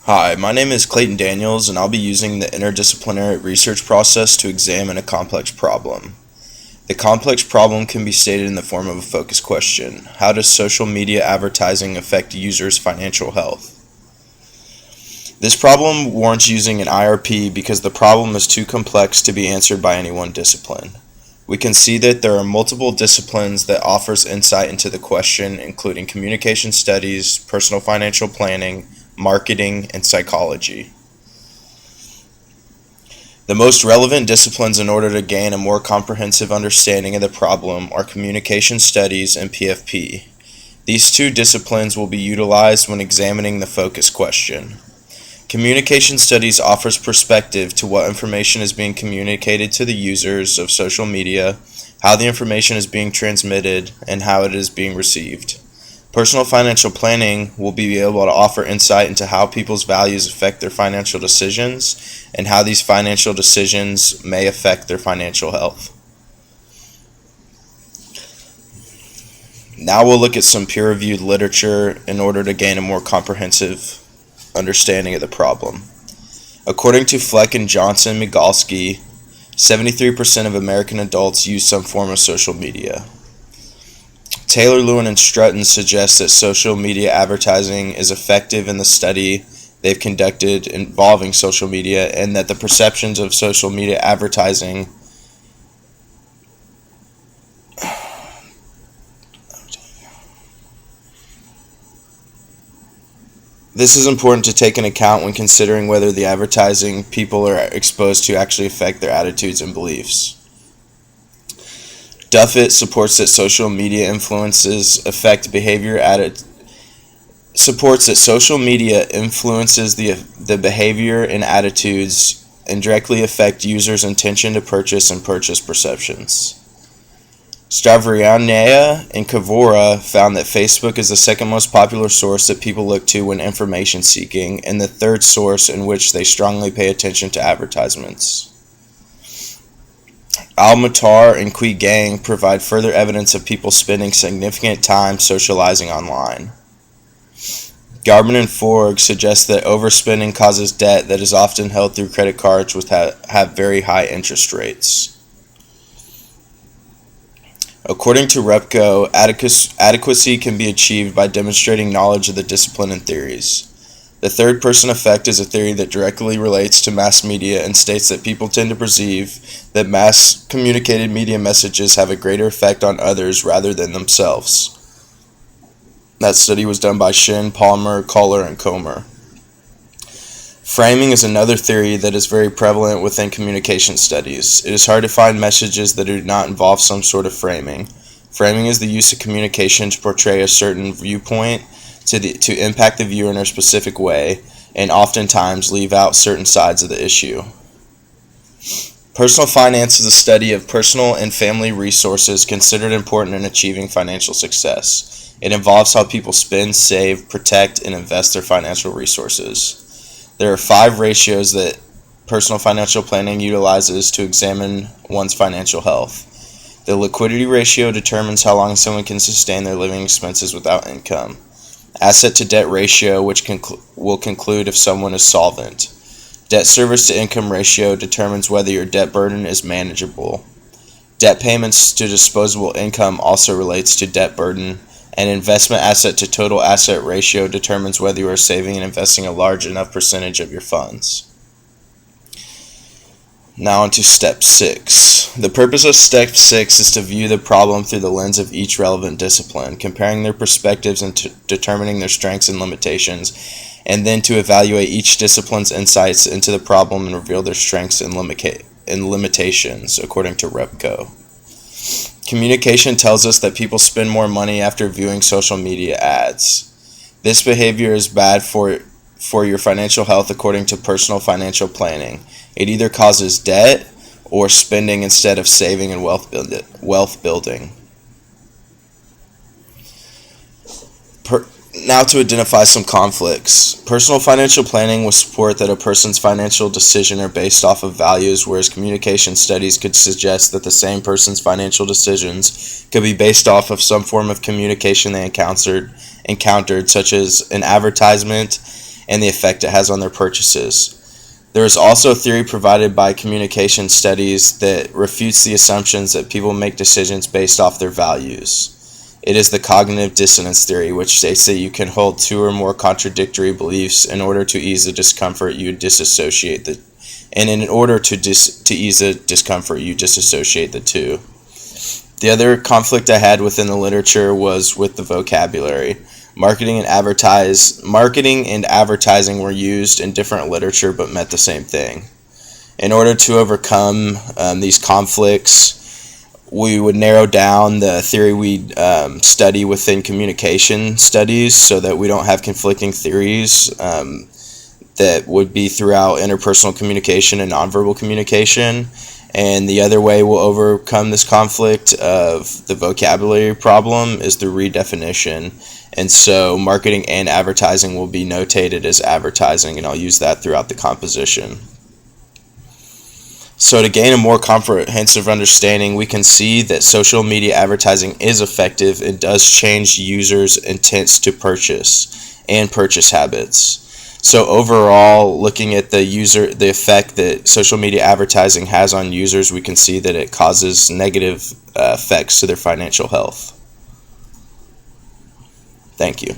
Hi, my name is Clayton Daniels, and I'll be using the interdisciplinary research process to examine a complex problem. The complex problem can be stated in the form of a focus question. How does social media advertising affect users' financial health? This problem warrants using an IRP because the problem is too complex to be answered by any one discipline. We can see that there are multiple disciplines that offers insight into the question, including communication studies, personal financial planning, marketing, and psychology. The most relevant disciplines in order to gain a more comprehensive understanding of the problem are communication studies and PFP. These two disciplines will be utilized when examining the focus question. Communication studies offers perspective to what information is being communicated to the users of social media, how the information is being transmitted, and how it is being received. Personal financial planning will be able to offer insight into how people's values affect their financial decisions and how these financial decisions may affect their financial health. Now we'll look at some peer-reviewed literature in order to gain a more comprehensive understanding of the problem. According to Fleck and Johnson Migalski, 73% of American adults use some form of social media. Taylor, Lewin, and Strutton suggest that social media advertising is effective in the study they've conducted involving social media, and that the perceptions of social media advertising This is important to take into account when considering whether the advertising people are exposed to actually affect their attitudes and beliefs. Duffett supports that social media influences affect behavior supports that social media influences the behavior and attitudes and directly affect users' intention to purchase and purchase perceptions. Stavriania and Kavora found that Facebook is the second most popular source that people look to when information seeking, and the third source in which they strongly pay attention to advertisements. Al-Mutar and Kui Gang provide further evidence of people spending significant time socializing online. Garman and Forg suggest that overspending causes debt that is often held through credit cards which have very high interest rates. According to Repko, adequacy can be achieved by demonstrating knowledge of the discipline and theories. The third-person effect is a theory that directly relates to mass media and states that people tend to perceive that mass-communicated media messages have a greater effect on others rather than themselves. That study was done by Shin, Palmer, Kohler, and Comer. Framing is another theory that is very prevalent within communication studies. It is hard to find messages that do not involve some sort of framing. Framing is the use of communication to portray a certain viewpoint to impact the viewer in a specific way, and oftentimes leave out certain sides of the issue. Personal finance is a study of personal and family resources considered important in achieving financial success. It involves how people spend, save, protect, and invest their financial resources. There are 5 ratios that personal financial planning utilizes to examine one's financial health. The liquidity ratio determines how long someone can sustain their living expenses without income. Asset to debt ratio, which will conclude if someone is solvent. Debt service to income ratio determines whether your debt burden is manageable. Debt payments to disposable income also relates to debt burden. And investment asset to total asset ratio determines whether you are saving and investing a large enough percentage of your funds. Now on to step 6. The purpose of step 6 is to view the problem through the lens of each relevant discipline, comparing their perspectives and determining their strengths and limitations, and then to evaluate each discipline's insights into the problem and reveal their strengths and limitations, according to Repko. Communication tells us that people spend more money after viewing social media ads. This behavior is bad for your financial health according to personal financial planning. It either causes debt or spending instead of saving and wealth building. Now to identify some conflicts. Personal financial planning will support that a person's financial decisions are based off of values, whereas communication studies could suggest that the same person's financial decisions could be based off of some form of communication they encountered, such as an advertisement, and the effect it has on their purchases. There is also a theory provided by communication studies that refutes the assumptions that people make decisions based off their values. It is the cognitive dissonance theory, which states that you can hold two or more contradictory beliefs in order to ease the discomfort. You disassociate the two. The other conflict I had within the literature was with the vocabulary. Marketing and advertising were used in different literature but meant the same thing. In order to overcome these conflicts, we would narrow down the theory we study within communication studies so that we don't have conflicting theories that would be throughout interpersonal communication and nonverbal communication. And the other way we'll overcome this conflict of the vocabulary problem is through redefinition. And so marketing and advertising will be notated as advertising, and I'll use that throughout the composition. So to gain a more comprehensive understanding, we can see that social media advertising is effective and does change users' intents to purchase and purchase habits. So overall, looking at the effect that social media advertising has on users, we can see that it causes negative effects to their financial health. Thank you.